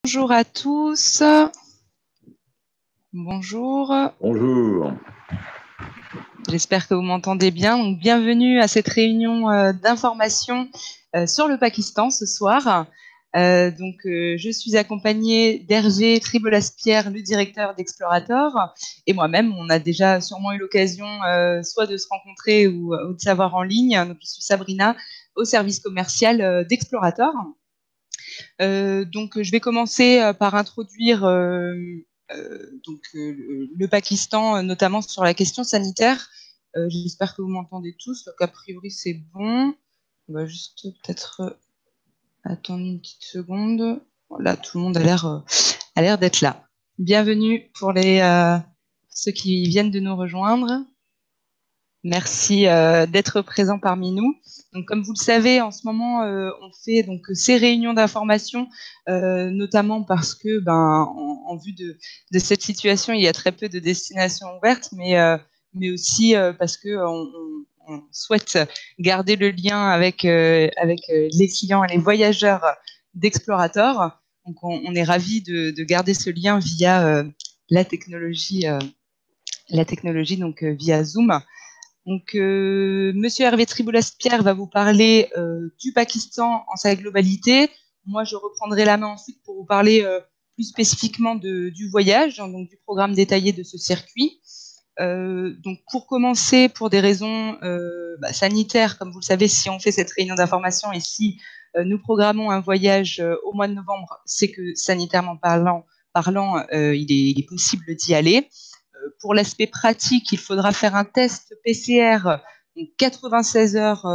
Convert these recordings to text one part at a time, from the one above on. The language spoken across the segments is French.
Bonjour à tous. Bonjour. Bonjour. J'espère que vous m'entendez bien. Donc, bienvenue à cette réunion d'information sur le Pakistan ce soir. Je suis accompagnée d'Hervé Tribolas-Pierre, le directeur d'Explorator, et moi-même. On a déjà sûrement eu l'occasion soit de se rencontrer ou de savoir en ligne. Donc, je suis Sabrina, au service commercial d'Explorator. Je vais commencer par introduire le Pakistan, notamment sur la question sanitaire. J'espère que vous m'entendez tous, donc a priori c'est bon. On va juste peut-être attendre une petite seconde. Voilà, tout le monde a l'air d'être là. Bienvenue pour ceux qui viennent de nous rejoindre. Merci d'être présent parmi nous. Donc, comme vous le savez, en ce moment, on fait donc ces réunions d'information, notamment parce que, en vue de cette situation, il y a très peu de destinations ouvertes, mais aussi parce que on souhaite garder le lien avec les clients et les voyageurs d'Explorator. Donc, on est ravis de garder ce lien via la technologie donc via Zoom. Donc, Monsieur Hervé Triboulas-Pierre va vous parler du Pakistan en sa globalité. Moi, je reprendrai la main ensuite pour vous parler plus spécifiquement du voyage, donc du programme détaillé de ce circuit. Donc, pour commencer, pour des raisons sanitaires, comme vous le savez, si on fait cette réunion d'information et si nous programmons un voyage au mois de novembre, c'est que sanitairement parlant, il est possible d'y aller. Pour l'aspect pratique, il faudra faire un test PCR 96 heures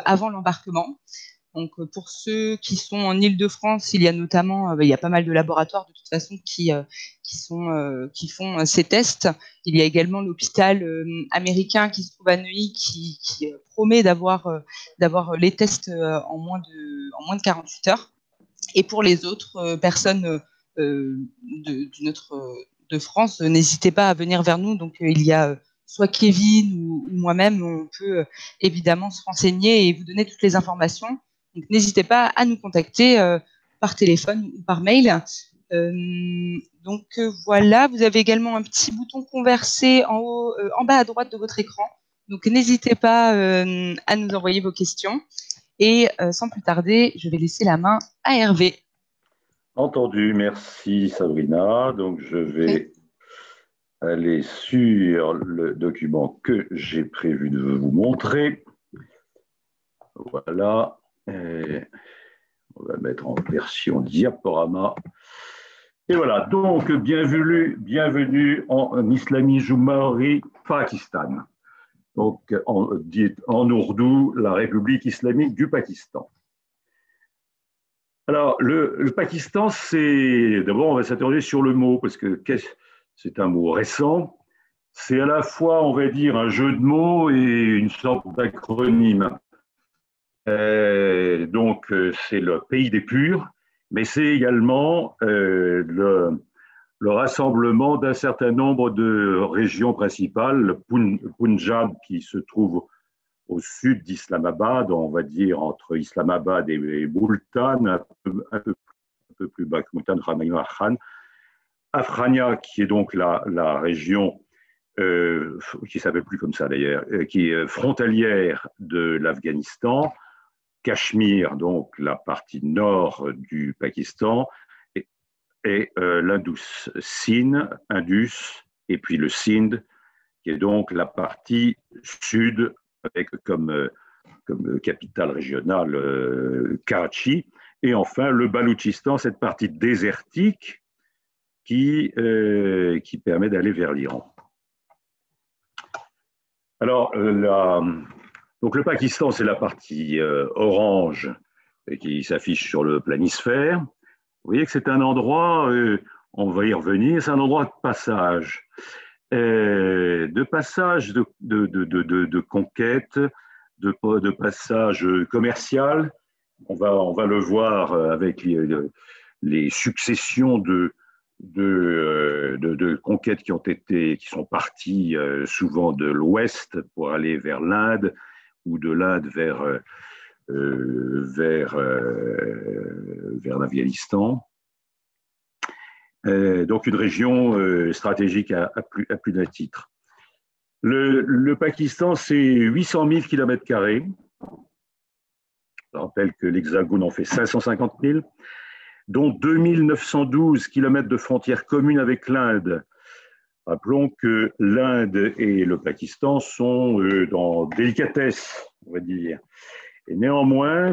avant l'embarquement. Donc, pour ceux qui sont en Île-de-France, il y a notamment, il y a pas mal de laboratoires de toute façon qui font ces tests. Il y a également l'hôpital américain qui se trouve à Neuilly qui promet d'avoir les tests en moins de 48 heures. Et pour les autres personnes de France, n'hésitez pas à venir vers nous. Donc, il y a soit Kevin ou moi-même, on peut évidemment se renseigner et vous donner toutes les informations. Donc, n'hésitez pas à nous contacter par téléphone ou par mail. Voilà, vous avez également un petit bouton converser en haut, en bas à droite de votre écran. Donc, n'hésitez pas à nous envoyer vos questions. Et sans plus tarder, je vais laisser la main à Hervé. Entendu, merci Sabrina. Donc je vais aller sur le document que j'ai prévu de vous montrer. Voilà. Et on va mettre en version diaporama. Et voilà, donc bienvenue en Islami Jumhuri Pakistan. Donc dit en ourdou, la République islamique du Pakistan. Alors, le Pakistan, c'est. D'abord, on va s'interroger sur le mot, parce que c'est un mot récent. C'est à la fois, on va dire, un jeu de mots et une sorte d'acronyme. C'est le pays des purs, mais c'est également le rassemblement d'un certain nombre de régions principales, le Punjab qui se trouve au sud d'Islamabad, on va dire entre Islamabad et Multan, un peu plus bas que Multan, Ramayma Khan. Afrania, qui est donc la région, qui ne s'appelle plus comme ça d'ailleurs, qui est frontalière de l'Afghanistan. Cachemire, donc la partie nord du Pakistan, et l'Indus, Indus, et puis le Sindh, qui est donc la partie sud, avec comme capitale régionale Karachi, et enfin le Baloutchistan, cette partie désertique qui permet d'aller vers l'Iran. Alors, donc le Pakistan, c'est la partie orange qui s'affiche sur le planisphère. Vous voyez que c'est un endroit, on va y revenir, c'est un endroit de passage. De passage de conquête, de passage commercial. On va le voir avec les successions de conquêtes qui sont parties souvent de l'ouest pour aller vers l'Inde ou de l'Inde vers l'Afghanistan. Donc une région stratégique à plus d'un titre. Le Pakistan, c'est 800 000 km². Je rappelle que l'Hexagone en fait 550 000, dont 2912 km de frontières communes avec l'Inde. Rappelons que l'Inde et le Pakistan sont dans délicatesse, on va dire. Et néanmoins,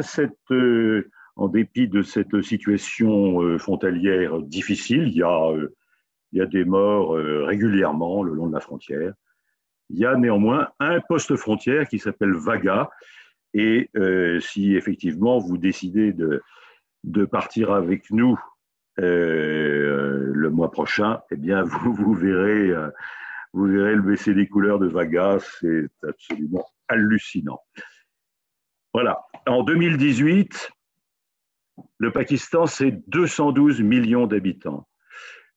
en dépit de cette situation frontalière difficile, il y a des morts régulièrement le long de la frontière. Il y a néanmoins un poste frontière qui s'appelle Vaga. Et si effectivement vous décidez de partir avec nous le mois prochain, eh bien vous verrez le baisser des couleurs de Vaga. C'est absolument hallucinant. Voilà. En 2018, le Pakistan, c'est 212 millions d'habitants.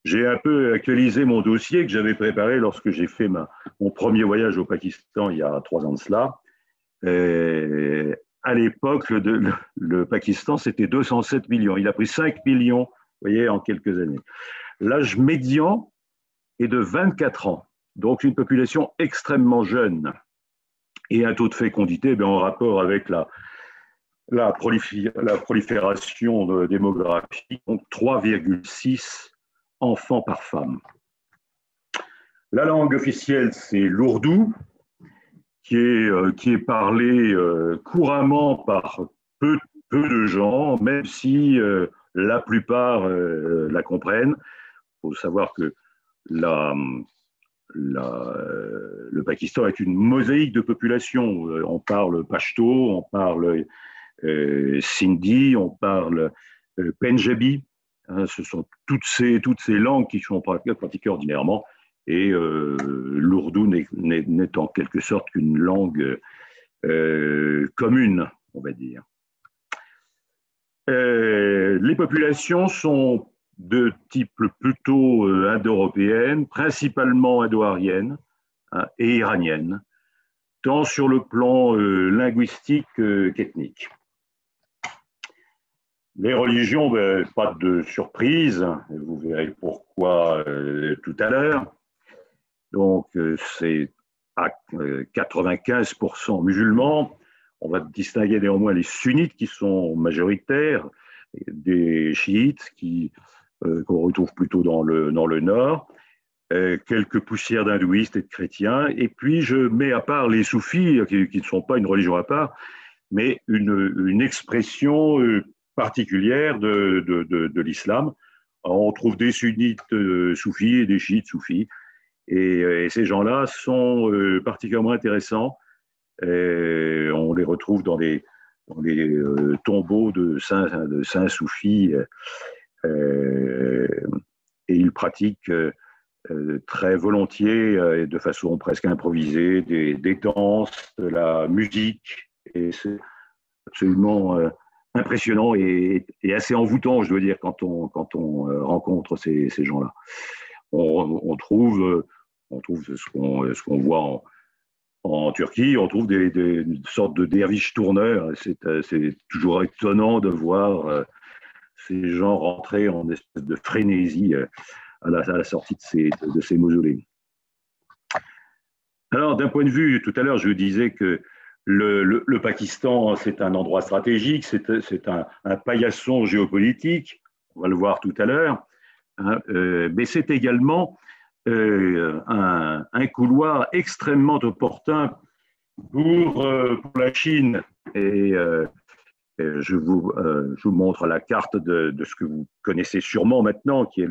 J'ai un peu actualisé mon dossier que j'avais préparé lorsque j'ai fait mon premier voyage au Pakistan il y a 3 ans de cela. À l'époque, le Pakistan, c'était 207 millions. Il a pris 5 millions, vous voyez, en quelques années. L'âge médian est de 24 ans, donc une population extrêmement jeune et un taux de fécondité en rapport avec la prolifération démographique, donc 3,6 enfants par femme. La langue officielle, c'est l'ourdou, qui est parlé couramment par peu de gens, même si la plupart la comprennent. Il faut savoir que le Pakistan est une mosaïque de population. On parle pashto, on parle sindhi, on parle punjabi. Hein, ce sont toutes ces langues qui sont pratiquées ordinairement. Et l'ourdou n'est en quelque sorte qu'une langue commune, on va dire. Les populations sont de type plutôt indo-européenne, principalement indo-arienne et iranienne, tant sur le plan linguistique qu'ethnique. Les religions, pas de surprise, vous verrez pourquoi tout à l'heure. Donc, c'est à 95% musulmans. On va distinguer néanmoins les sunnites qui sont majoritaires, des chiites qu'on retrouve plutôt dans le nord, quelques poussières d'hindouistes et de chrétiens. Et puis, je mets à part les soufis, qui ne sont pas une religion à part, mais une expression particulière de l'islam. On trouve des sunnites soufis et des chiites soufis. Et ces gens-là sont particulièrement intéressants. On les retrouve dans les tombeaux de saints soufis. Et ils pratiquent très volontiers, de façon presque improvisée, des danses, de la musique. Et c'est absolument impressionnant et assez envoûtant, je dois dire, quand on rencontre ces gens-là. On trouve ce qu'on voit en Turquie, on trouve des sortes de derviches tourneurs. C'est toujours étonnant de voir ces gens rentrer en espèce de frénésie à la sortie de ces mausolées. Alors, d'un point de vue, tout à l'heure, je vous disais que le Pakistan, c'est un endroit stratégique, c'est un paillasson géopolitique, on va le voir tout à l'heure, hein, mais c'est également un couloir extrêmement opportun pour la Chine. Et je vous montre la carte de ce que vous connaissez sûrement maintenant, qui est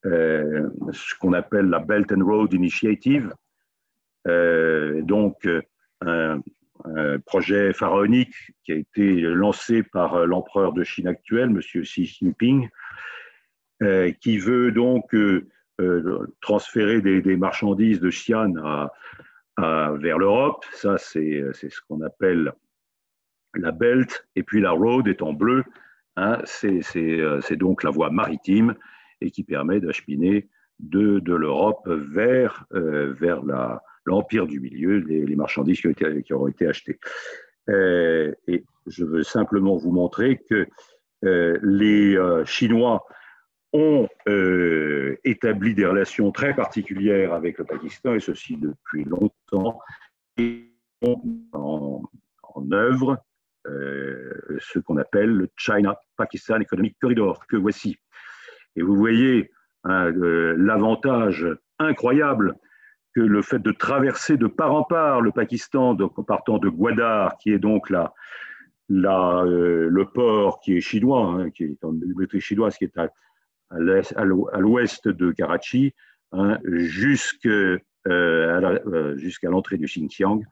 ce qu'on appelle la Belt and Road Initiative. Donc, un projet pharaonique qui a été lancé par l'empereur de Chine actuel, M. Xi Jinping, qui veut donc transférer des marchandises de Xi'an vers l'Europe. Ça, c'est ce qu'on appelle la Belt. Et puis la Road est en bleu. Hein, c'est donc la voie maritime et qui permet d'acheminer de l'Europe vers l'Empire du Milieu, les marchandises qui auront été achetées. Et je veux simplement vous montrer que les Chinois ont établi des relations très particulières avec le Pakistan, et ceci depuis longtemps, et ont en œuvre ce qu'on appelle le China-Pakistan Economic Corridor, que voici. Et vous voyez l'avantage incroyable que le fait de traverser de part en part le Pakistan, donc en partant de Gwadar, qui est donc le port qui est chinois, hein, qui est en bibliothèque chinoise, qui est à l'ouest de Karachi, hein, jusqu'à l'entrée du Xinjiang.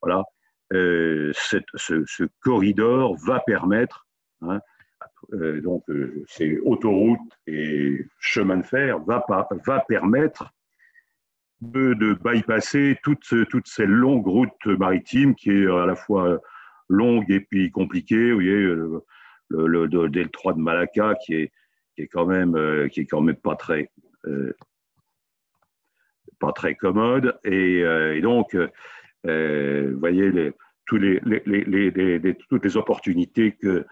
Voilà. Ce corridor va permettre, hein, donc c'est autoroute et chemin de fer, va permettre de bypasser toutes ces longues routes maritimes qui est à la fois longue et puis compliquée. Vous voyez, le détroit de Malacca qui est quand même pas très commode, et donc vous voyez toutes les opportunités que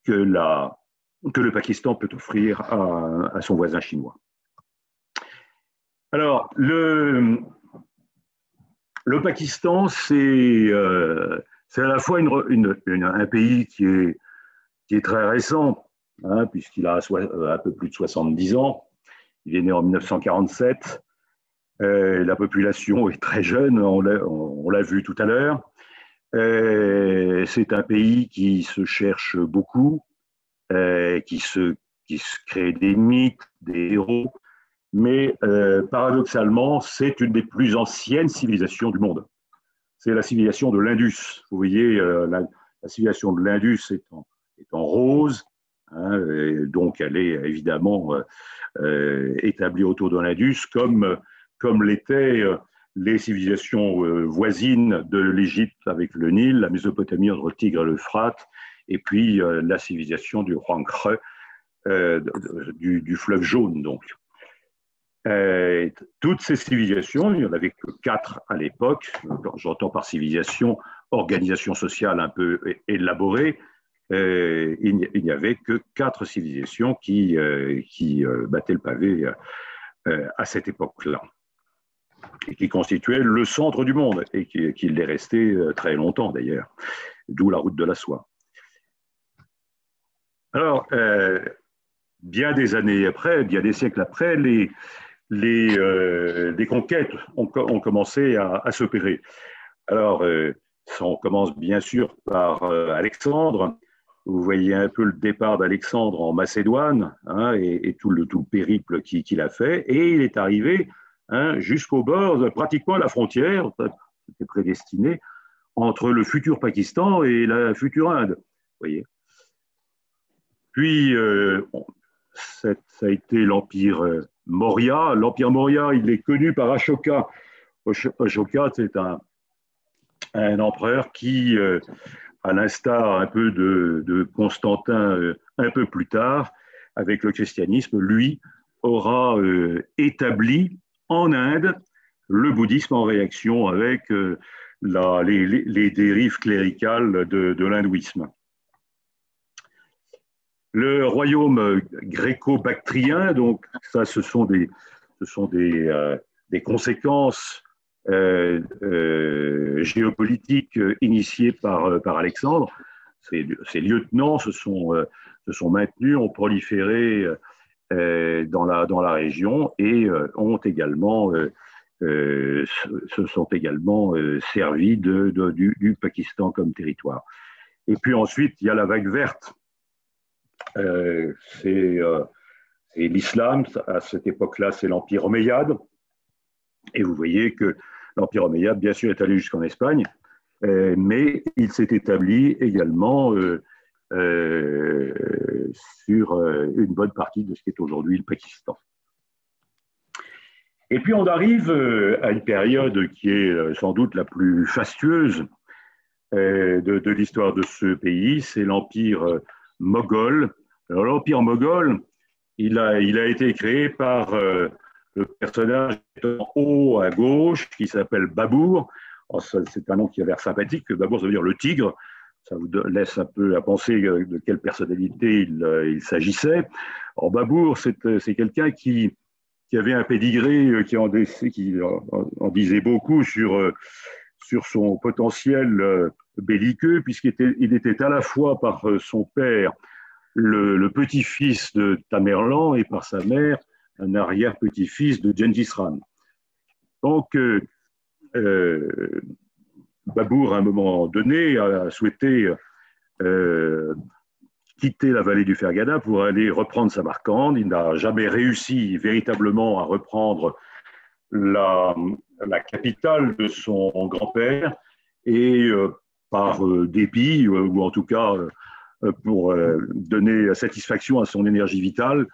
le Pakistan peut offrir à son voisin chinois. Alors, le Pakistan, c'est à la fois un pays qui est très récent, hein, puisqu'il a un peu plus de 70 ans. Il est né en 1947. La population est très jeune, on l'a vu tout à l'heure. C'est un pays qui se cherche beaucoup, qui se crée des mythes, des héros, mais paradoxalement, c'est une des plus anciennes civilisations du monde. C'est la civilisation de l'Indus. Vous voyez, la civilisation de l'Indus est en rose, hein, donc elle est évidemment établie autour de l'Indus, comme l'étaient les civilisations voisines de l'Égypte avec le Nil, la Mésopotamie entre le Tigre et l'Euphrate, et puis la civilisation du Huanghe, du fleuve Jaune, donc. Toutes ces civilisations, il n'y en avait que 4 à l'époque, j'entends par civilisation, organisation sociale un peu élaborée, il n'y avait que 4 civilisations qui battaient le pavé à cette époque-là, et qui constituaient le centre du monde, et qui l'est resté très longtemps d'ailleurs, d'où la route de la soie. Alors, bien des années après, bien des siècles après, les conquêtes ont commencé à s'opérer. Alors, on commence bien sûr par Alexandre. Vous voyez un peu le départ d'Alexandre en Macédoine, hein, et tout le périple qu'il a fait. Et il est arrivé, hein, jusqu'au bord, pratiquement à la frontière, c'était prédestiné, entre le futur Pakistan et la future Inde. Vous voyez. Puis, ça a été l'Empire Maurya. L'Empire Maurya, il est connu par Ashoka. Ashoka, c'est un empereur qui, à l'instar un peu de Constantin un peu plus tard, avec le christianisme, lui, aura établi en Inde le bouddhisme en réaction avec les dérives cléricales de l'hindouisme. Le royaume gréco-bactrien, donc ça, ce sont des conséquences géopolitiques initiées par Alexandre. Ces lieutenants se sont maintenus, ont proliféré dans la région, et se sont également servis du Pakistan comme territoire. Et puis ensuite, il y a la vague verte. C'est l'islam. À cette époque-là, c'est l'Empire omeyyade. Et vous voyez que l'Empire omeyyade, bien sûr, est allé jusqu'en Espagne, mais il s'est établi également sur une bonne partie de ce qui est aujourd'hui le Pakistan. Et puis on arrive à une période qui est sans doute la plus fastueuse de l'histoire de ce pays, c'est l'Empire moghol. Alors, l'Empire moghol, il a été créé par le personnage en haut à gauche qui s'appelle Babur. C'est un nom qui a l'air sympathique. Babur, ça veut dire le tigre. ça vous laisse un peu à penser de quelle personnalité il s'agissait. Alors, Babour, c'est quelqu'un qui avait un pédigré, qui en disait beaucoup sur son potentiel belliqueux, il était à la fois par son père le petit-fils de Tamerlan et par sa mère un arrière-petit-fils de Gengis Khan. Donc, Babour, à un moment donné, a souhaité quitter la vallée du Fergana pour aller reprendre Samarcande. Il n'a jamais réussi véritablement à reprendre la capitale de son grand-père et par dépit, ou en tout cas pour donner satisfaction à son énergie vitale,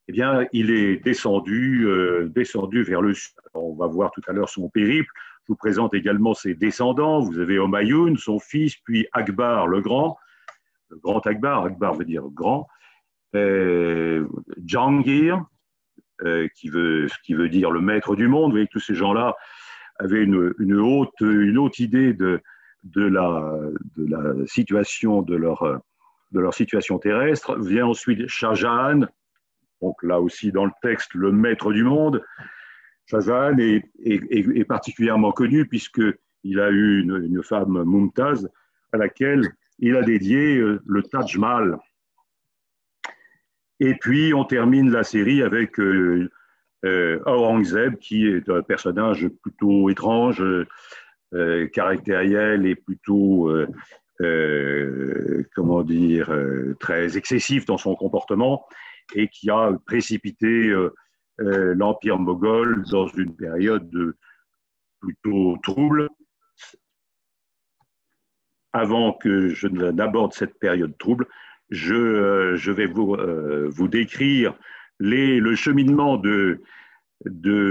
eh bien, il est descendu vers le sud. On va voir tout à l'heure son périple. Je vous présente également ses descendants. Vous avez Humayun, son fils, puis Akbar le Grand Akbar, Akbar veut dire grand, Jahangir, qui veut dire le maître du monde. Vous voyez que tous ces gens-là avaient une haute idée de la situation de leur situation terrestre. Vient ensuite Shah Jahan, donc là aussi dans le texte, le maître du monde. Shah Jahan est particulièrement connu puisqu'il a eu une femme, Mumtaz, à laquelle il a dédié le Taj Mahal. Et puis, on termine la série avec Aurangzeb, qui est un personnage plutôt étrange, caractériel et plutôt, très excessif dans son comportement, et qui a précipité l'Empire moghol dans une période plutôt trouble. Avant que je n'aborde cette période trouble, je vais vous décrire le cheminement de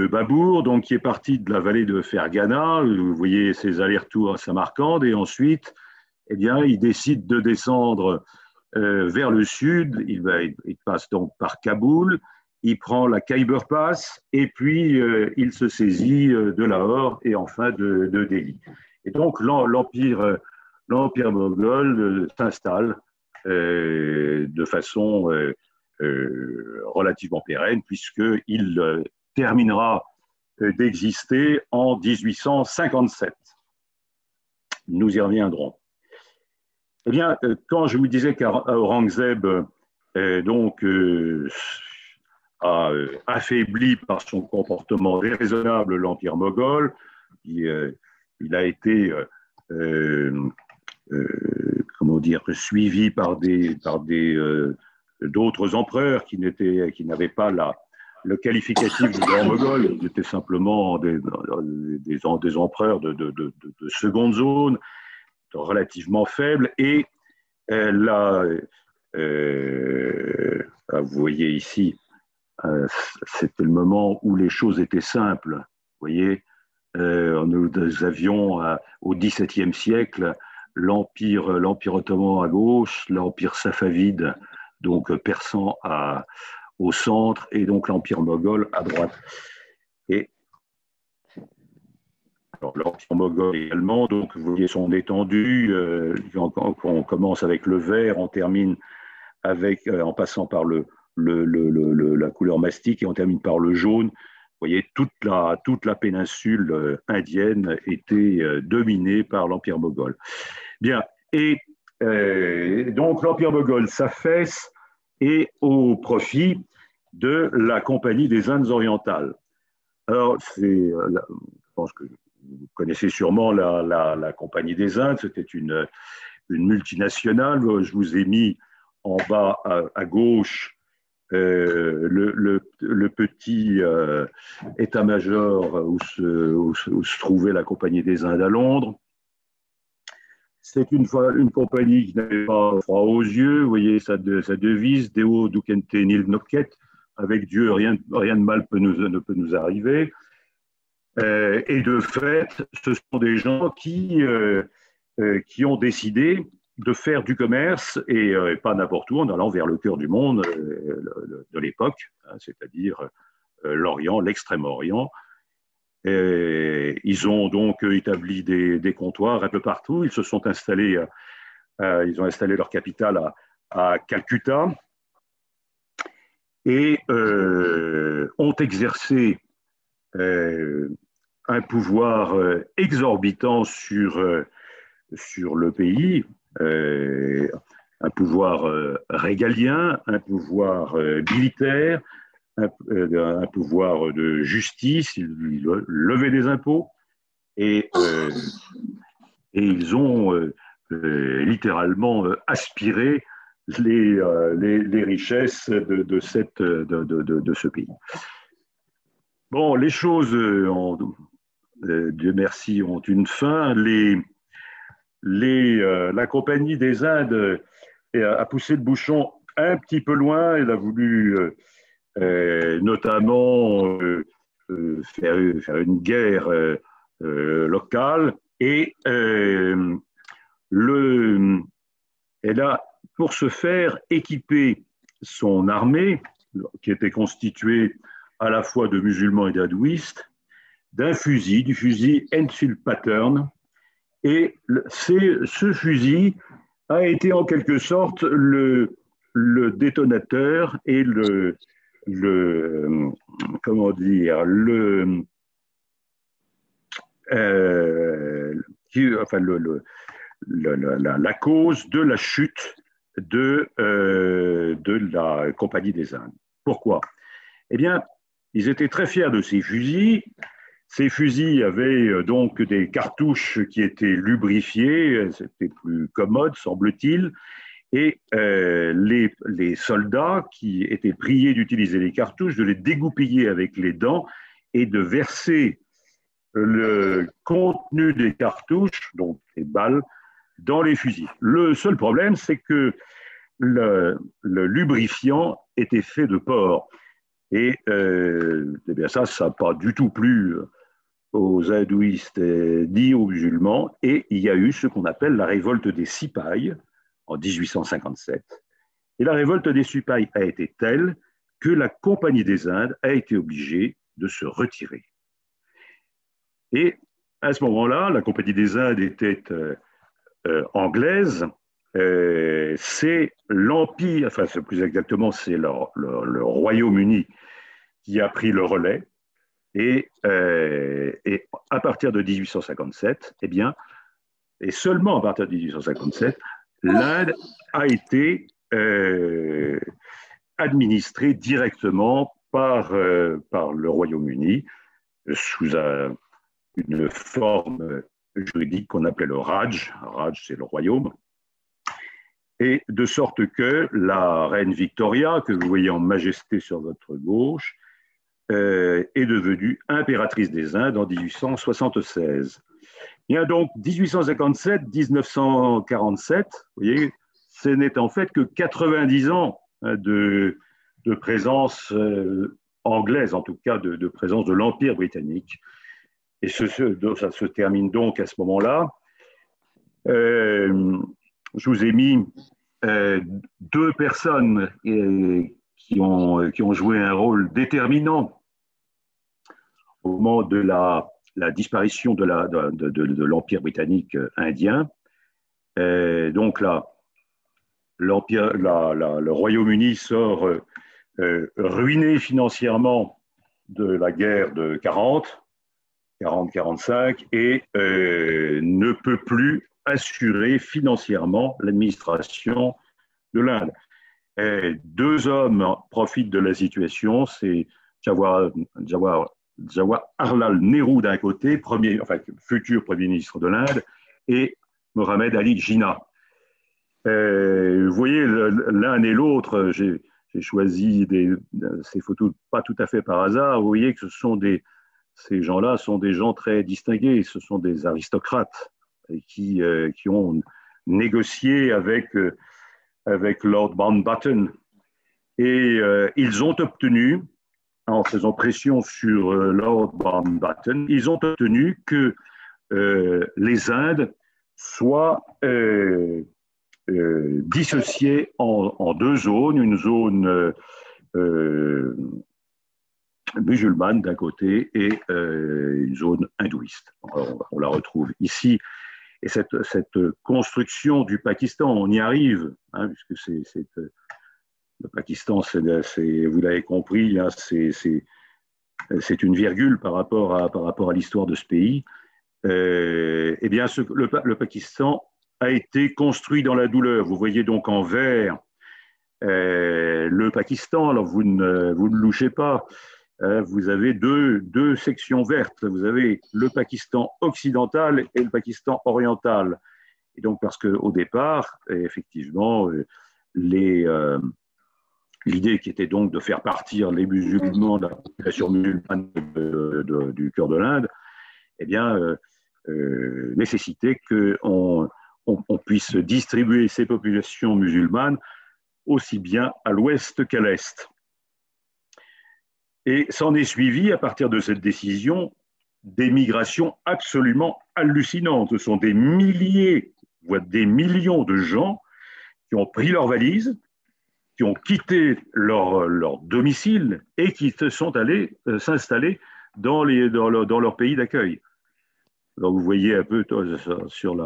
Babour, donc, qui est parti de la vallée de Fergana. Vous voyez ses allers-retours à Samarcande, et ensuite, eh bien, il décide de descendre vers le sud. Il passe donc par Kaboul, il prend la Khyber Pass, et puis il se saisit de Lahore et enfin de Delhi. Et donc l'Empire moghol s'installe de façon relativement pérenne, puisqu'il terminera d'exister en 1857. Nous y reviendrons. Eh bien, quand je vous disais qu'Aurangzeb a affaibli par son comportement déraisonnable l'Empire moghol, il a été suivi par d'autres empereurs qui n'avaient pas le qualificatif de grand moghol. Ils étaient simplement des empereurs de seconde zone, relativement faibles. Et là, vous voyez ici, c'était le moment où les choses étaient simples. Vous voyez, nous avions au XVIIe siècle l'Empire ottoman à gauche, l'Empire safavide, donc persan au centre, et donc l'Empire moghol à droite. Et alors, l'Empire moghol également, donc vous voyez son étendue, on commence avec le vert, on termine en passant par la couleur mastic, et on termine par le jaune. Vous voyez, toute la péninsule indienne était dominée par l'Empire moghol. Bien, et donc l'Empire moghol s'affaisse, et au profit de la Compagnie des Indes orientales. Alors, je pense que vous connaissez sûrement la Compagnie des Indes. C'était une multinationale. Je vous ai mis en bas à gauche le petit état-major où se trouvait la Compagnie des Indes à Londres. C'est une compagnie qui n'avait pas froid aux yeux. Vous voyez sa devise, Deo Ducente Nil Nocet, avec Dieu, rien de mal ne peut nous arriver. Et de fait, ce sont des gens qui ont décidé de faire du commerce, et pas n'importe où, en allant vers le cœur du monde de l'époque, c'est-à-dire l'Orient, l'Extrême-Orient. Ils ont donc établi des comptoirs un peu partout. Ils se sont installés Ils ont installé leur capitale à Calcutta et ont exercé un pouvoir exorbitant sur le pays, un pouvoir régalien, un pouvoir militaire, un pouvoir de justice. Ils levaient des impôts et ils ont littéralement aspiré les richesses de ce pays. Bon, les choses, Dieu merci, ont une fin. La Compagnie des Indes a poussé le bouchon un petit peu loin. Elle a voulu notamment faire une guerre locale et elle a, pour ce faire, équipé son armée, qui était constituée à la fois de musulmans et d'hindouistes, du fusil Enfield Pattern. Et ce fusil a été en quelque sorte le détonateur et comment dire, la cause de la chute de la Compagnie des Indes. Pourquoi? Eh bien, ils étaient très fiers de ces fusils. Ces fusils avaient donc des cartouches qui étaient lubrifiées, c'était plus commode, semble-t-il, et les soldats qui étaient priés d'utiliser les cartouches, de les dégoupiller avec les dents et de verser le contenu des cartouches, donc les balles, dans les fusils. Le seul problème, c'est que le lubrifiant était fait de porc. Et eh bien ça n'a pas du tout plu aux hindouistes ni aux musulmans. Et il y a eu ce qu'on appelle la révolte des Sipahs en 1857. Et la révolte des Sipahs a été telle que la Compagnie des Indes a été obligée de se retirer. Et à ce moment-là, la Compagnie des Indes était anglaise. C'est l'Empire, enfin plus exactement, c'est le Royaume-Uni qui a pris le relais. Et à partir de 1857, eh bien, et seulement à partir de 1857, l'Inde a été administrée directement par le Royaume-Uni sous une forme juridique qu'on appelait le Raj. Raj, c'est le royaume. Et de sorte que la reine Victoria, que vous voyez en majesté sur votre gauche, est devenue impératrice des Indes en 1876. Il y a donc 1857-1947, vous voyez, ce n'est en fait que 90 ans de présence anglaise, en tout cas de présence de l'Empire britannique. Et ça se termine donc à ce moment-là. Je vous ai mis deux personnes qui ont joué un rôle déterminant au moment de la disparition de l'Empire britannique indien. Donc là, le Royaume-Uni sort ruiné financièrement de la guerre de 40-45 et ne peut plus assurer financièrement l'administration de l'Inde. Deux hommes profitent de la situation, c'est Jawaharlal Nehru d'un côté, futur Premier ministre de l'Inde, et Mohamed Ali Jinnah. Vous voyez, l'un et l'autre, j'ai choisi ces photos pas tout à fait par hasard. Vous voyez que ces gens-là sont des gens très distingués, ce sont des aristocrates qui ont négocié avec Lord Mountbatten. Et ils ont obtenu, en faisant pression sur Lord Mountbatten, ils ont obtenu que les Indes soient dissociées en deux zones, une zone musulmane d'un côté et une zone hindouiste. On la retrouve ici. et cette construction du Pakistan, on y arrive, hein, puisque le Pakistan, vous l'avez compris, hein, c'est une virgule par rapport à l'histoire de ce pays. Eh bien, le Pakistan a été construit dans la douleur. Vous voyez donc en vert le Pakistan. Alors, vous ne louchez pas. Vous avez deux sections vertes. Vous avez le Pakistan occidental et le Pakistan oriental. Et donc, parce qu'au départ, effectivement, l'idée qui était donc de faire partir les musulmans de la population musulmane du cœur de l'Inde, eh bien, nécessitait qu'on puisse distribuer ces populations musulmanes aussi bien à l'ouest qu'à l'est. Et s'en est suivi, à partir de cette décision, des migrations absolument hallucinantes. Ce sont des milliers, voire des millions de gens qui ont pris leurs valises, qui ont quitté leur domicile et qui sont allés s'installer dans leur pays d'accueil. Alors vous voyez un peu sur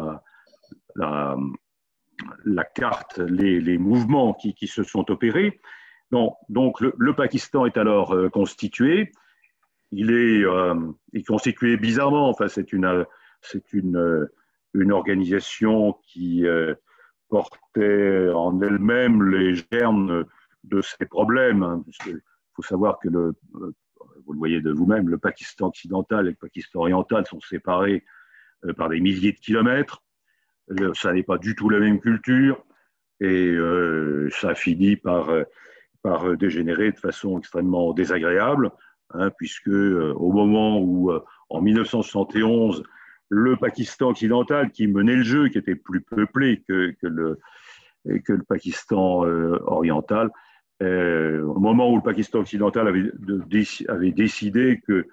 la carte les mouvements qui se sont opérés. Donc le Pakistan est alors constitué. Il est constitué bizarrement. Enfin, c'est une organisation qui portait en elle-même les germes de ces problèmes. Hein, il faut savoir que vous le voyez de vous-même, le Pakistan occidental et le Pakistan oriental sont séparés par des milliers de kilomètres. Ça n'est pas du tout la même culture et ça finit par dégénérer de façon extrêmement désagréable, hein, puisque au moment où, en 1971, le Pakistan occidental, qui menait le jeu, qui était plus peuplé que le Pakistan oriental, au moment où le Pakistan occidental avait décidé que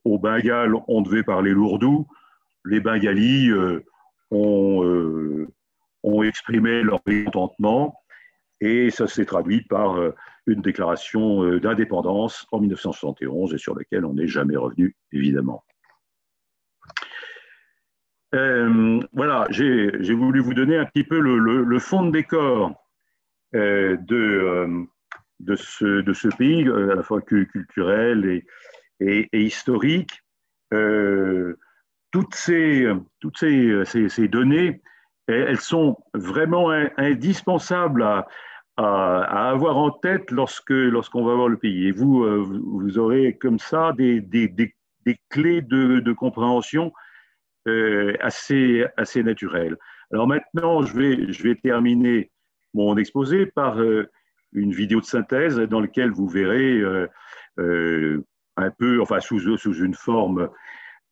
au Bengale, on devait parler l'ourdou, les Bengalis ont exprimé leur mécontentement et ça s'est traduit par une déclaration d'indépendance en 1971 et sur laquelle on n'est jamais revenu, évidemment. Voilà, j'ai voulu vous donner un petit peu le fond de décor de ce pays, à la fois culturel et historique. Toutes ces données, elles sont vraiment indispensables à avoir en tête lorsqu'on va voir le pays. Et vous aurez comme ça des clés de compréhension assez naturelles. Alors maintenant, je vais terminer mon exposé par une vidéo de synthèse dans laquelle vous verrez un peu, enfin sous une forme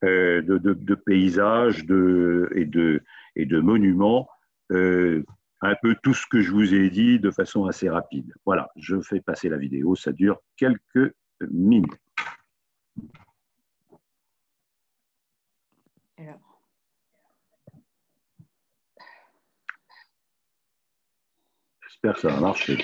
de paysages et de monuments, un peu tout ce que je vous ai dit de façon assez rapide. Voilà, je fais passer la vidéo, ça dure quelques minutes. J'espère que ça va marcher.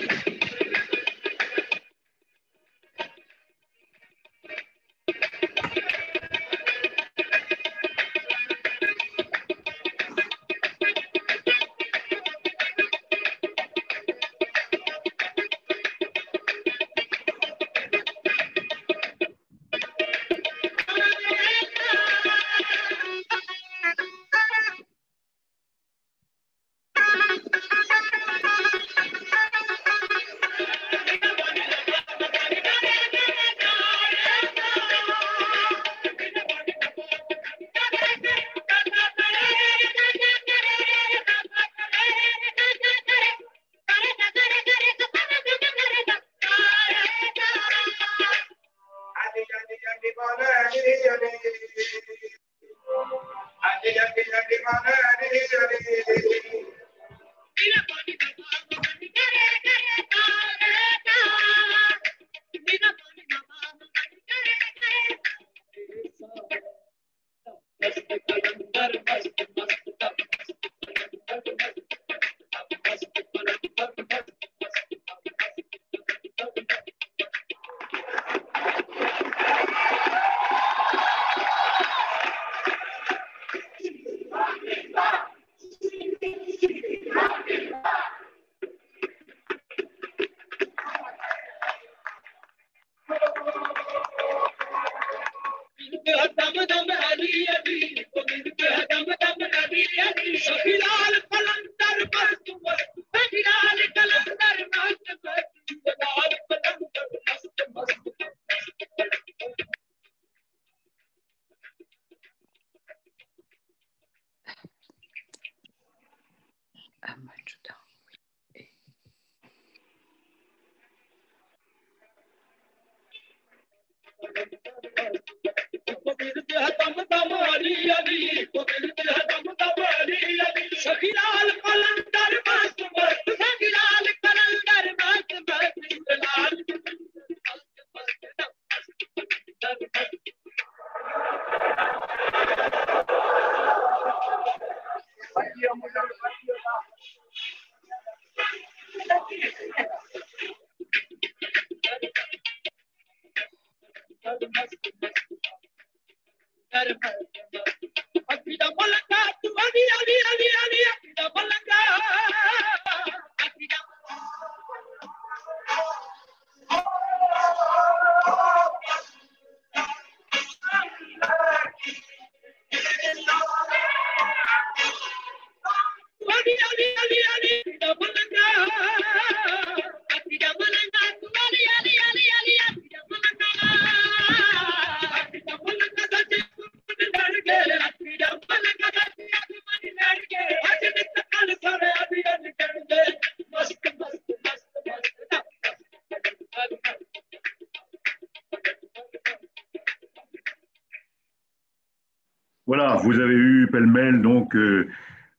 Voilà, vous avez eu pêle-mêle donc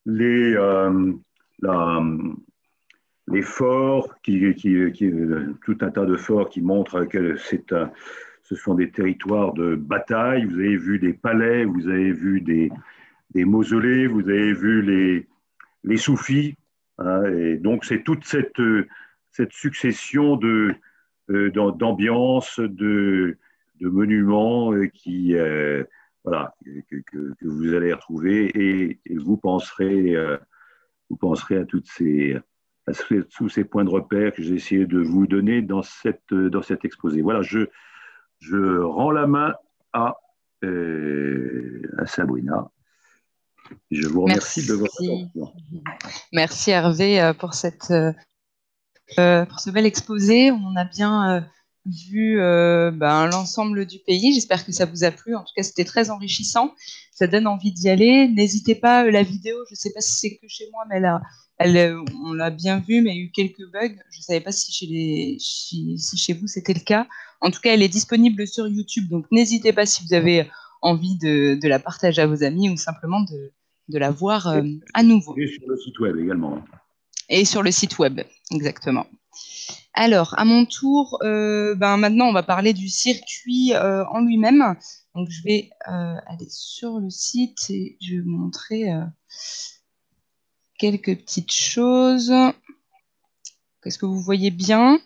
les, la, les forts, tout un tas de forts qui montrent que ce sont des territoires de bataille. Vous avez vu des palais, vous avez vu des mausolées, vous avez vu les soufis. Hein, et donc c'est toute cette succession d'ambiances, de monuments voilà, que vous allez retrouver et vous penserez à tous ces points de repère que j'ai essayé de vous donner dans cet exposé. Voilà, je rends la main à Sabrina. Je vous remercie de votre attention. Merci Hervé pour ce bel exposé. On a bien vu l'ensemble du pays. J'espère que ça vous a plu. En tout cas, c'était très enrichissant. Ça donne envie d'y aller. N'hésitez pas, la vidéo, je ne sais pas si c'est que chez moi, mais on l'a bien vue, mais il y a eu quelques bugs. Je ne savais pas si chez vous c'était le cas. En tout cas, elle est disponible sur YouTube. Donc, n'hésitez pas si vous avez envie de la partager à vos amis ou simplement de la voir à nouveau. Et sur le site web également. Et sur le site web, exactement. Alors, à mon tour, maintenant, on va parler du circuit en lui-même. Donc, je vais aller sur le site et je vais vous montrer quelques petites choses. Est-ce que vous voyez bien ?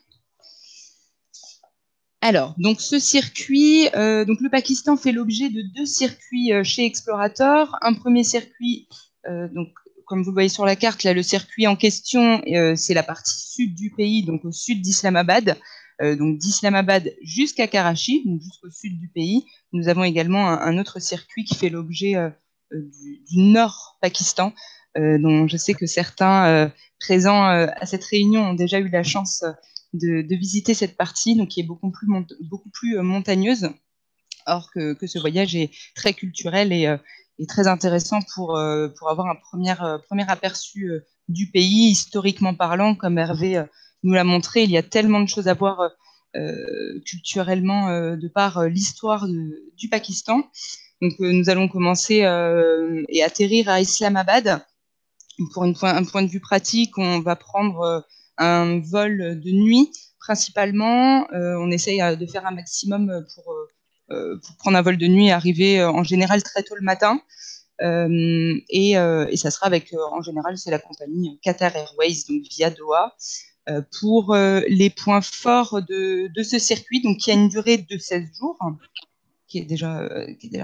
Alors, donc ce circuit, donc le Pakistan fait l'objet de 2 circuits chez Explorator. Un premier circuit, donc comme vous le voyez sur la carte, là, le circuit en question, c'est la partie sud du pays, donc au sud d'Islamabad, donc d'Islamabad jusqu'à Karachi, donc jusqu'au sud du pays. Nous avons également un autre circuit qui fait l'objet du nord Pakistan, dont je sais que certains présents à cette réunion ont déjà eu la chance de visiter cette partie, donc qui est beaucoup plus montagneuse, or que ce voyage est très culturel et très intéressant pour avoir un premier aperçu du pays, historiquement parlant, comme Hervé nous l'a montré. Il y a tellement de choses à voir culturellement de par l'histoire du Pakistan. Donc nous allons commencer et atterrir à Islamabad. Pour un point de vue pratique, on va prendre un vol de nuit principalement. On essaye de faire un maximum pour prendre un vol de nuit et arriver en général très tôt le matin. Et ça sera avec, en général, c'est la compagnie Qatar Airways, donc via Doha. Pour les points forts de ce circuit, donc qui a une durée de 16 jours, qui est déjà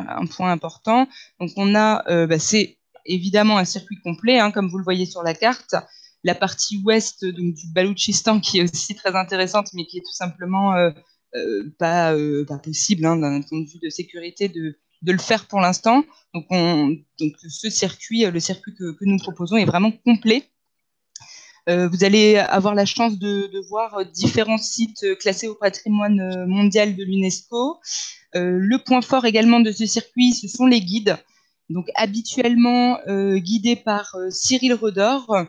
un point important. Donc on a, c'est évidemment un circuit complet, hein, comme vous le voyez sur la carte. La partie ouest donc, du Baloutchistan, qui est aussi très intéressante, mais qui est tout simplement pas possible, hein, d'un point de vue de sécurité, le faire pour l'instant. Donc, ce circuit, le circuit que nous proposons est vraiment complet. Vous allez avoir la chance de voir différents sites classés au patrimoine mondial de l'UNESCO. Le point fort également de ce circuit, ce sont les guides. Donc habituellement guidé par Cyril Redor.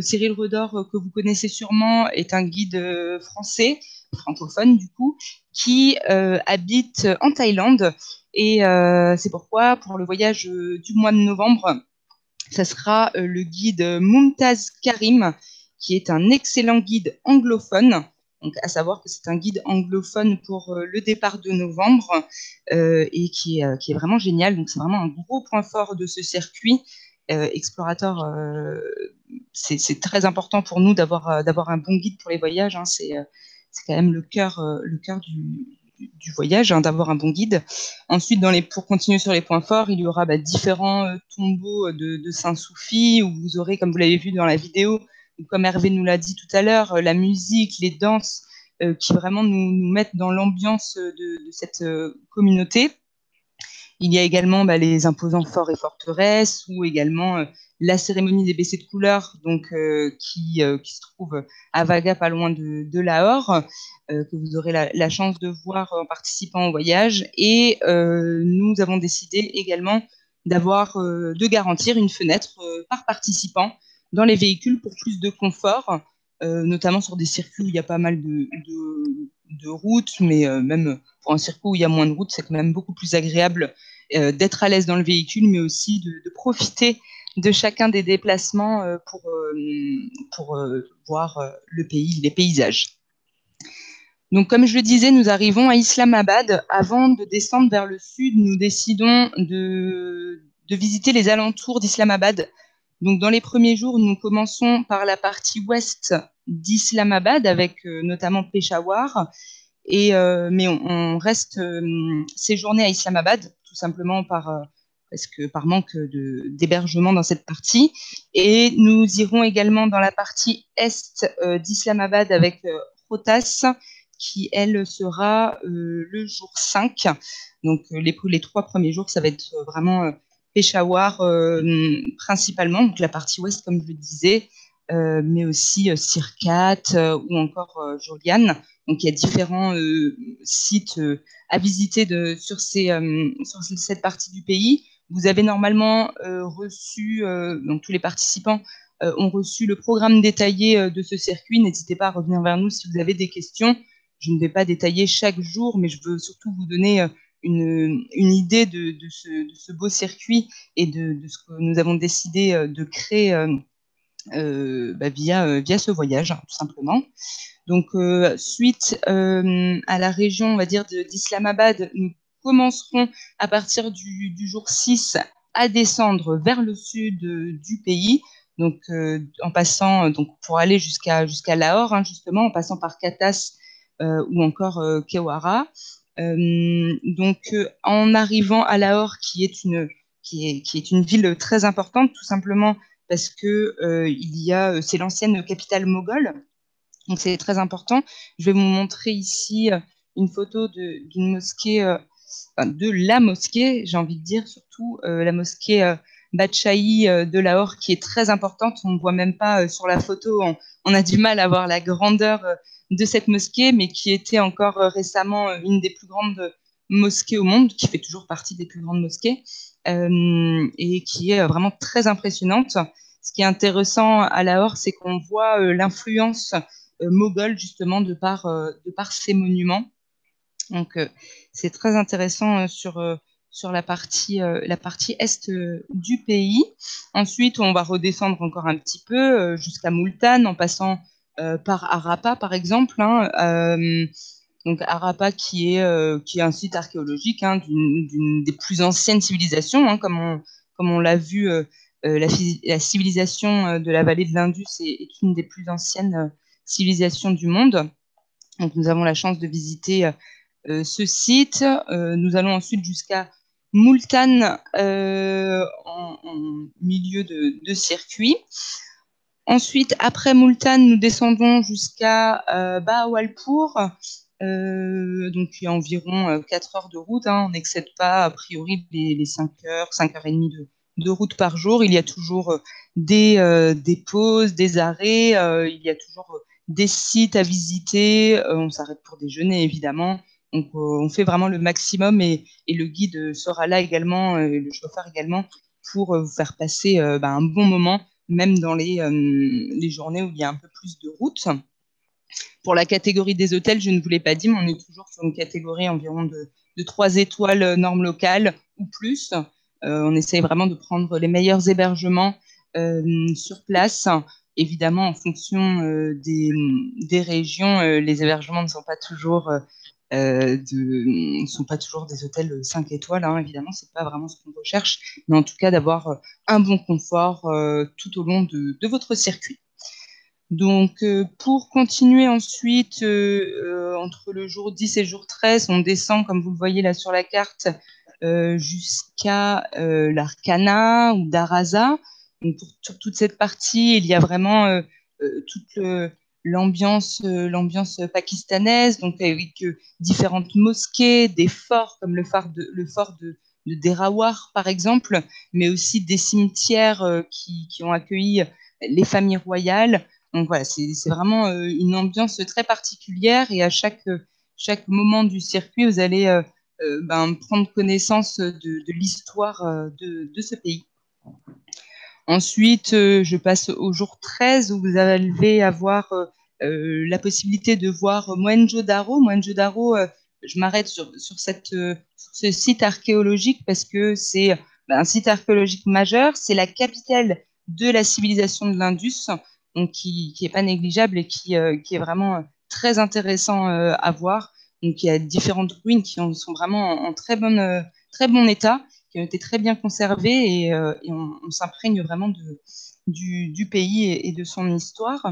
Cyril Redor, que vous connaissez sûrement, est un guide français, francophone du coup, qui habite en Thaïlande. Et c'est pourquoi, pour le voyage du mois de novembre, ça sera le guide Mumtaz Karim, qui est un excellent guide anglophone. Donc, à savoir que c'est un guide anglophone pour le départ de novembre et qui est vraiment génial. Donc, c'est vraiment un gros point fort de ce circuit explorateur. C'est très important pour nous d'avoir un bon guide pour les voyages. Hein. C'est quand même le cœur du voyage, hein, d'avoir un bon guide. Ensuite, pour continuer sur les points forts, il y aura différents tombeaux de saints soufis où vous aurez, comme vous l'avez vu dans la vidéo, comme Hervé nous l'a dit tout à l'heure, la musique, les danses qui vraiment nous mettent dans l'ambiance de cette communauté. Il y a également les imposants forts et forteresses, ou également la cérémonie des baissers de couleurs, donc qui se trouve à Vaga, pas loin de Lahore, que vous aurez la chance de voir en participant au voyage. Et nous avons décidé également de garantir une fenêtre par participant dans les véhicules pour plus de confort, notamment sur des circuits où il y a pas mal de routes, mais même pour un circuit où il y a moins de routes, c'est quand même beaucoup plus agréable d'être à l'aise dans le véhicule, mais aussi de profiter de chacun des déplacements pour voir le pays, les paysages. Donc, comme je le disais, nous arrivons à Islamabad. Avant de descendre vers le sud, nous décidons de visiter les alentours d'Islamabad. Donc, dans les premiers jours, nous commençons par la partie ouest d'Islamabad, avec notamment Peshawar. Mais on reste séjourné à Islamabad, tout simplement parce que par manque d'hébergement dans cette partie. Et nous irons également dans la partie est d'Islamabad avec Rohtas, qui, elle, sera le jour 5. Donc, les 3 premiers jours, ça va être vraiment Peshawar principalement, donc la partie ouest, comme je le disais, mais aussi Sirkat ou encore Jolian. Donc, il y a différents sites à visiter sur cette partie du pays. Vous avez normalement reçu, donc tous les participants ont reçu le programme détaillé de ce circuit. N'hésitez pas à revenir vers nous si vous avez des questions. Je ne vais pas détailler chaque jour, mais je veux surtout vous donner une idée de ce beau circuit et de ce que nous avons décidé de créer via ce voyage, tout simplement. Donc, suite à la région, on va dire, d'Islamabad, nous commencerons à partir du jour 6 à descendre vers le sud du pays, donc en passant, donc pour aller jusqu'à Lahore, hein, justement, en passant par Katas ou encore Kewara. Donc, en arrivant à Lahore, qui est une ville très importante, tout simplement parce que c'est l'ancienne capitale moghole. Donc, c'est très important. Je vais vous montrer ici une photo d'une mosquée, de la mosquée, j'ai envie de dire, surtout la mosquée Badshahi de Lahore, qui est très importante. On ne voit même pas sur la photo, on a du mal à voir la grandeur de cette mosquée, mais qui était encore récemment une des plus grandes mosquées au monde, qui fait toujours partie des plus grandes mosquées, et qui est vraiment très impressionnante. Ce qui est intéressant à Lahore, c'est qu'on voit l'influence moghole, justement, de par ces monuments. Donc, c'est très intéressant sur la partie est du pays. Ensuite, on va redescendre encore un petit peu jusqu'à Multan, en passant par Harappa, par exemple. Hein, donc, Harappa, qui est un site archéologique, hein, d'une des plus anciennes civilisations, hein, comme on l'a vu. La civilisation de la vallée de l'Indus est une des plus anciennes civilisations du monde. Donc, nous avons la chance de visiter ce site. Nous allons ensuite jusqu'à Multan en milieu de circuit. Ensuite, après Multan, nous descendons jusqu'à Bahawalpur, Donc, il y a environ 4 heures de route. Hein. On n'excède pas, a priori, les 5 heures, 5 heures et demie de route par jour. Il y a toujours des pauses, des arrêts. Il y a toujours des sites à visiter. On s'arrête pour déjeuner, évidemment. Donc, on fait vraiment le maximum et le guide sera là également, le chauffeur également, pour vous faire passer un bon moment, même dans les journées où il y a un peu plus de route. Pour la catégorie des hôtels, je ne vous l'ai pas dit, mais on est toujours sur une catégorie environ de 3 étoiles normes locales ou plus. On essaye vraiment de prendre les meilleurs hébergements sur place. Évidemment, en fonction des régions, les hébergements ne sont pas toujours sont pas toujours des hôtels 5 étoiles, hein, évidemment, c'est pas vraiment ce qu'on recherche, mais en tout cas d'avoir un bon confort tout au long de votre circuit. Donc, pour continuer ensuite, entre le jour 10 et le jour 13, on descend, comme vous le voyez là sur la carte, jusqu'à l'Arcana ou Darasa. Donc, sur toute cette partie, il y a vraiment toute l'ambiance pakistanaise, donc avec différentes mosquées, des forts comme le fort de Derawar, par exemple, mais aussi des cimetières qui ont accueilli les familles royales. Donc voilà, c'est vraiment une ambiance très particulière et à chaque moment du circuit, vous allez prendre connaissance de l'histoire de ce pays. Ensuite, je passe au jour 13 où vous allez avoir la possibilité de voir Mohenjo-Daro. Mohenjo-Daro, je m'arrête sur ce site archéologique parce que c'est un site archéologique majeur. C'est la capitale de la civilisation de l'Indus, donc qui est pas négligeable et qui est vraiment très intéressant à voir. Donc il y a différentes ruines qui sont vraiment en très bon état, qui ont été très bien conservées et on s'imprègne vraiment du pays et de son histoire.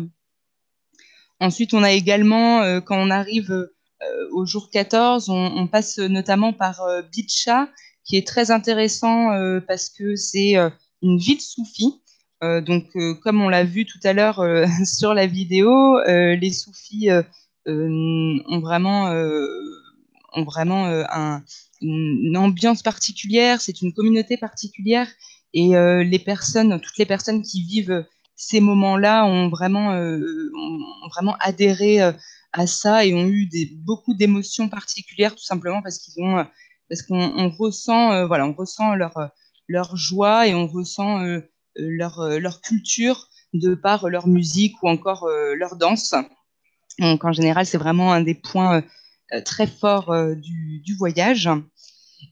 Ensuite, on a également, quand on arrive au jour 14, on passe notamment par Bitcha, qui est très intéressant parce que c'est une ville soufie. Donc, comme on l'a vu tout à l'heure sur la vidéo, les soufis ont vraiment une ambiance particulière, c'est une communauté particulière et toutes les personnes qui vivent ces moments-là ont vraiment adhéré à ça et ont eu beaucoup d'émotions particulières tout simplement parce qu'on ressent on ressent leur joie et on ressent leur culture de par leur musique ou encore leur danse. Donc en général, c'est vraiment un des points très forts du voyage.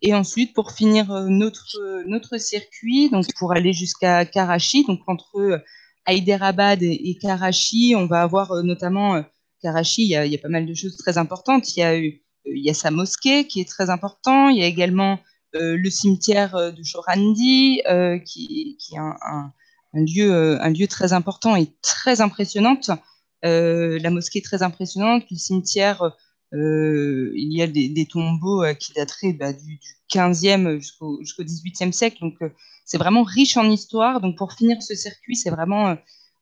Et ensuite, pour finir notre circuit, donc pour aller jusqu'à Karachi, donc entre Hyderabad et Karachi, on va avoir notamment Karachi, il y a pas mal de choses très importantes. Il y a sa mosquée qui est très important. Il y a également le cimetière de Chorandi, qui est un lieu très important et très impressionnant. La mosquée est très impressionnante. Le cimetière, il y a des tombeaux qui dateraient du 15e jusqu'au 18e siècle. Donc, c'est vraiment riche en histoire. Donc, pour finir ce circuit, c'est vraiment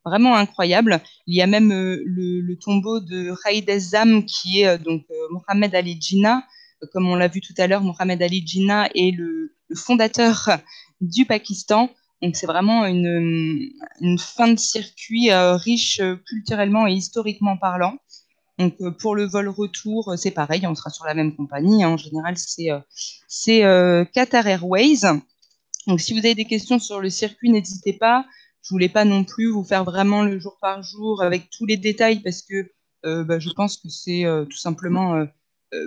incroyable. Il y a même le tombeau de Raïd Ezzam, qui est Mohamed Ali Jinnah. Comme on l'a vu tout à l'heure, Mohamed Ali Jinnah est le fondateur du Pakistan. Donc, c'est vraiment une fin de circuit riche culturellement et historiquement parlant. Donc, pour le vol retour, c'est pareil, on sera sur la même compagnie. Hein. En général, c'est Qatar Airways. Donc, si vous avez des questions sur le circuit, n'hésitez pas. Je voulais pas non plus vous faire vraiment le jour par jour avec tous les détails parce que je pense que c'est tout simplement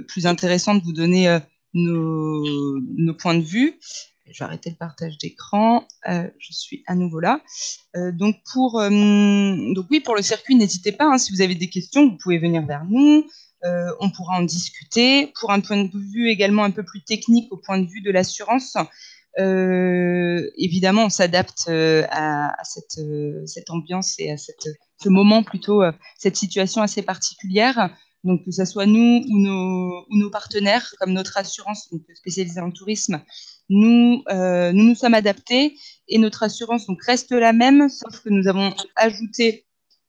plus intéressant de vous donner nos points de vue. Je vais arrêter le partage d'écran. Je suis à nouveau là. Donc oui, pour le circuit, n'hésitez pas. Hein, si vous avez des questions, vous pouvez venir vers nous. On pourra en discuter. Pour un point de vue également un peu plus technique, au point de vue de l'assurance, évidemment, on s'adapte à cette ambiance et à ce moment plutôt, cette situation assez particulière. Donc, que ce soit nous ou nos partenaires, comme notre assurance donc, spécialisée en tourisme, nous sommes adaptés et notre assurance donc, reste la même, sauf que nous avons ajouté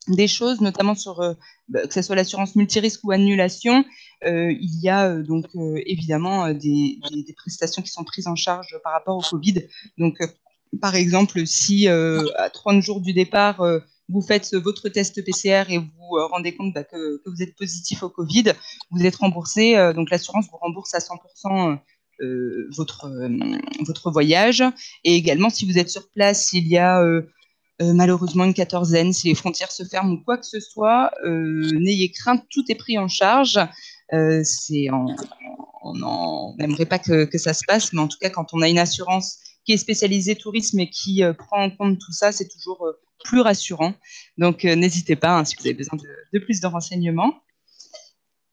des choses, notamment sur que ce soit l'assurance multirisque ou annulation. Il y a donc évidemment des prestations qui sont prises en charge par rapport au Covid. Donc, par exemple, si à 30 jours du départ, vous faites votre test PCR et vous vous rendez compte que vous êtes positif au Covid, vous êtes remboursé. Donc, l'assurance vous rembourse à 100% votre voyage. Et également, si vous êtes sur place, il y a malheureusement une quatorzaine, si les frontières se ferment ou quoi que ce soit, n'ayez crainte, tout est pris en charge. On n'aimerait pas que ça se passe, mais en tout cas, quand on a une assurance qui est spécialisée tourisme et qui prend en compte tout ça, c'est toujours plus rassurant. Donc, n'hésitez pas, hein, si vous avez besoin de plus de renseignements.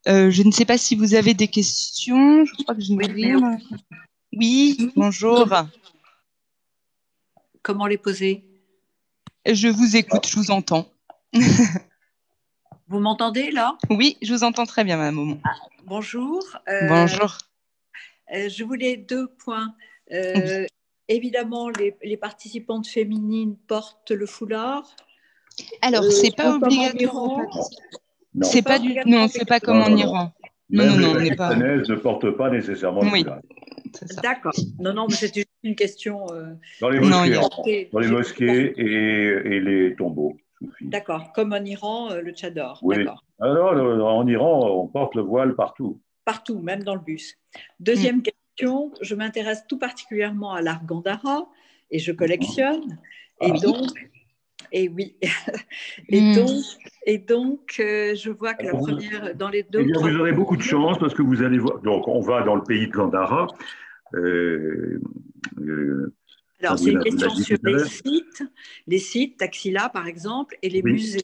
Je ne sais pas si vous avez des questions. Je crois que je n'ai rien. Oui, bonjour. Comment les poser? Je vous écoute, je vous entends. Vous m'entendez là? Oui, je vous entends très bien, Madame Aumont. Bonjour. Bonjour. Je voulais 2 points. Évidemment, les participantes féminines portent le foulard. Alors, c'est pas obligatoire. C'est pas c'est pas comme en Iran. Non, les pakistanaises ne portent pas nécessairement le foulard. D'accord. Non, mais c'était juste une question. Dans les mosquées, dans les mosquées et les tombeaux. D'accord. Comme en Iran, le tchador. Oui. D'accord. Alors, en Iran, on porte le voile partout. Partout, même dans le bus. Deuxième question, je m'intéresse tout particulièrement à l'art Gandhara et je collectionne. Et donc, je vois que la première, dans les deux. Eh bien, vous aurez beaucoup de chance parce que vous allez voir. Donc, on va dans le pays de Gandhara. Alors, c'est une question sur les sites, Taxila par exemple, et les musées.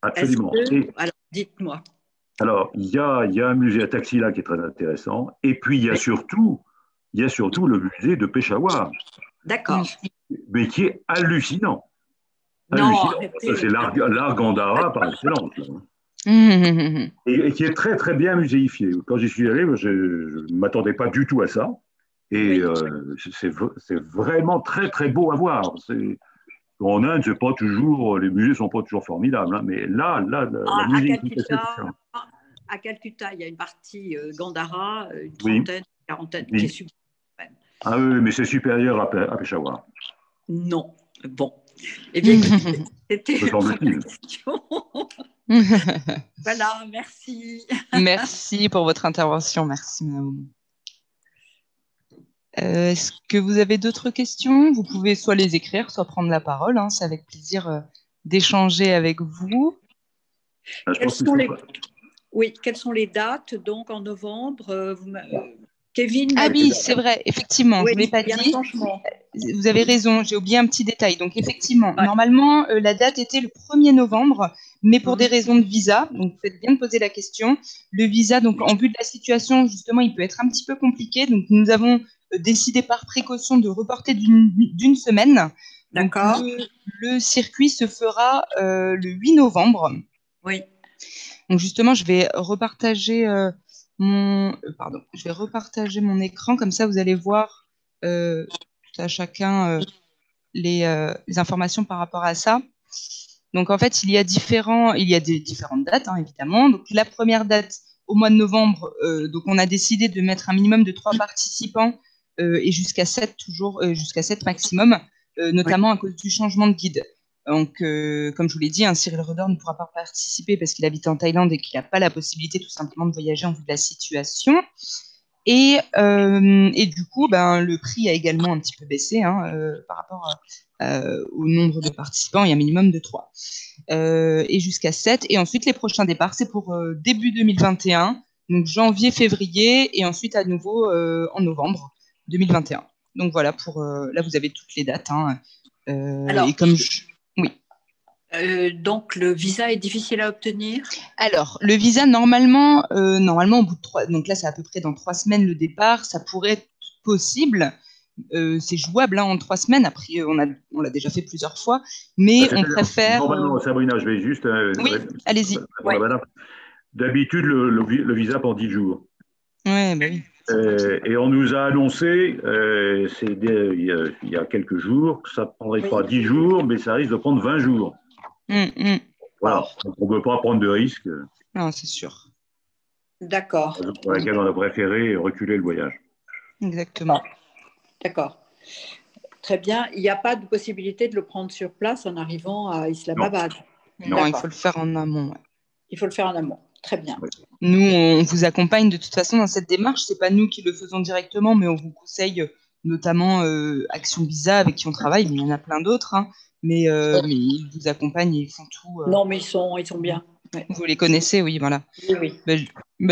Absolument. Alors, dites-moi. Alors, il y a un musée à Taxila qui est très intéressant. Et puis, il y a surtout le musée de Peshawar. D'accord. Mais qui est hallucinant. Non, c'est l'art Gandhara par excellence. Et qui est très, très bien muséifié. Quand j'y suis allé, je ne m'attendais pas du tout à ça. Et c'est vraiment très, très beau à voir. En Inde, c'est pas toujours, les musées ne sont pas toujours formidables. Hein, mais là, la muséification. À Calcutta, il y a une partie Gandhara, une trentaine, quarantaine, qui est sublime. Ah oui, mais c'est supérieur à Peshawar. Non. Bon. Eh bien, c'était une question. Voilà, merci. Merci pour votre intervention. Merci, Madame. Est-ce que vous avez d'autres questions? Vous pouvez soit les écrire, soit prendre la parole. Hein. C'est avec plaisir d'échanger avec vous. Quelles sont les dates donc en novembre? Kevin. Ah oui, c'est vrai, effectivement, je ne vous l'ai pas dit. Vous avez raison, j'ai oublié un petit détail. Donc effectivement, normalement, la date était le 1er novembre, mais pour des raisons de visa, donc vous faites bien de poser la question. Le visa, donc en vue de la situation, justement, il peut être un petit peu compliqué. Donc nous avons décidé par précaution de reporter d'une semaine. D'accord. Donc le circuit se fera le 8 novembre. Oui. Donc justement, je vais repartager repartager mon écran, comme ça vous allez voir tout à chacun les informations par rapport à ça. Donc en fait, il y a des différentes dates, hein, évidemment. Donc la première date au mois de novembre, donc on a décidé de mettre un minimum de 3 participants et jusqu'à 7 maximum, notamment à cause du changement de guide. Donc, comme je vous l'ai dit, Cyril Roder ne pourra pas participer parce qu'il habite en Thaïlande et qu'il n'a pas la possibilité tout simplement de voyager en vue de la situation. Et du coup, le prix a également un petit peu baissé par rapport au nombre de participants. Il y a un minimum de 3 et jusqu'à 7. Et ensuite, les prochains départs, c'est pour début 2021, donc janvier, février, et ensuite à nouveau en novembre 2021. Donc voilà, là, vous avez toutes les dates. Alors, et comme donc, le visa est difficile à obtenir? Alors, le visa, normalement, au bout de 3... Donc là, c'est à peu près dans 3 semaines le départ. Ça pourrait être possible. C'est jouable en 3 semaines. Après, on l'a déjà fait plusieurs fois. Mais on préfère... Normalement, Sabrina, je vais juste... oui, allez-y. Ouais. D'habitude, le visa pour 10 jours. Ouais, bah oui. Et on nous a annoncé, il y a quelques jours, que ça ne prendrait pas 10 jours, mais ça risque de prendre 20 jours. Voilà. Donc, on ne peut pas prendre de risques. Non, c'est sûr. D'accord. Pour laquelle on a préféré reculer le voyage. Exactement. D'accord. Très bien. Il n'y a pas de possibilité de le prendre sur place en arrivant à Islamabad. Non, il faut le faire en amont. Ouais. Il faut le faire en amont. Très bien. Nous, on vous accompagne de toute façon dans cette démarche. C'est pas nous qui le faisons directement, mais on vous conseille notamment Action Visa avec qui on travaille. Mais il y en a plein d'autres. Hein. Mais ils vous accompagnent et ils font tout. Non, mais ils sont bien. Ouais. Vous les connaissez, oui, voilà. Oui.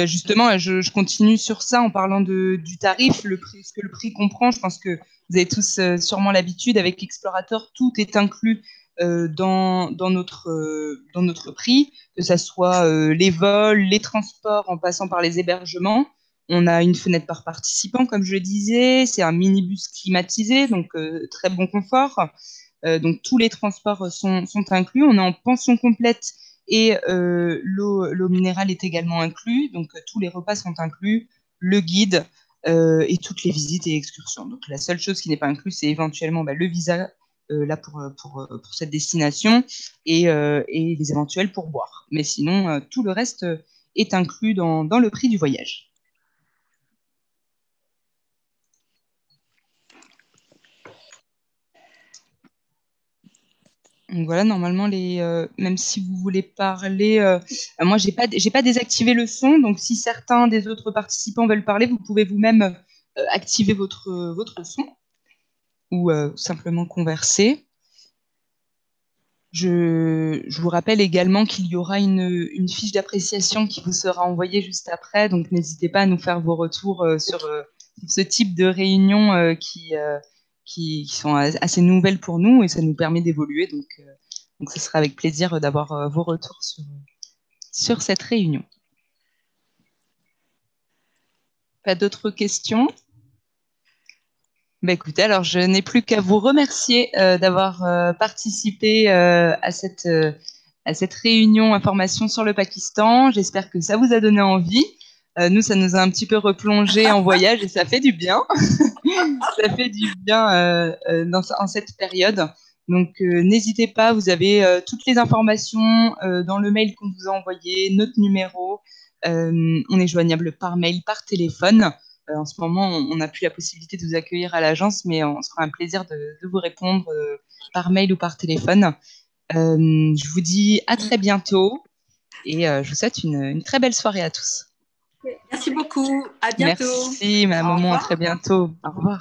Justement, je continue sur ça en parlant du tarif, ce que le prix comprend. Je pense que vous avez tous sûrement l'habitude. Avec Explorator, tout est inclus dans notre prix, que ce soit les vols, les transports, en passant par les hébergements. On a une fenêtre par participant, comme je le disais. C'est un minibus climatisé, donc très bon confort. Donc tous les transports sont inclus. On est en pension complète et l'eau minérale est également inclus. Donc tous les repas sont inclus, le guide et toutes les visites et excursions. Donc la seule chose qui n'est pas inclus, c'est éventuellement le visa là pour cette destination et les éventuels pourboires. Mais sinon, tout le reste est inclus dans le prix du voyage. Donc voilà, normalement, même si vous voulez parler, moi, j'ai pas désactivé le son, donc si certains des autres participants veulent parler, vous pouvez vous-même activer votre son ou simplement converser. Je vous rappelle également qu'il y aura une fiche d'appréciation qui vous sera envoyée juste après, donc n'hésitez pas à nous faire vos retours sur ce type de réunions qui sont assez nouvelles pour nous et ça nous permet d'évoluer. Donc ce sera avec plaisir d'avoir vos retours sur cette réunion. Pas d'autres questions? Écoutez, alors je n'ai plus qu'à vous remercier d'avoir participé à cette réunion information sur le Pakistan. J'espère que ça vous a donné envie. Nous, ça nous a un petit peu replongé en voyage et ça fait du bien. Ça fait du bien en cette période. Donc, n'hésitez pas, vous avez toutes les informations dans le mail qu'on vous a envoyé, notre numéro. On est joignable par mail, par téléphone. En ce moment, on n'a plus la possibilité de vous accueillir à l'agence, mais on se fera un plaisir de vous répondre par mail ou par téléphone. Je vous dis à très bientôt et je vous souhaite une très belle soirée à tous. Merci beaucoup. À bientôt. Merci, Madame Aumont. À très bientôt. Au revoir.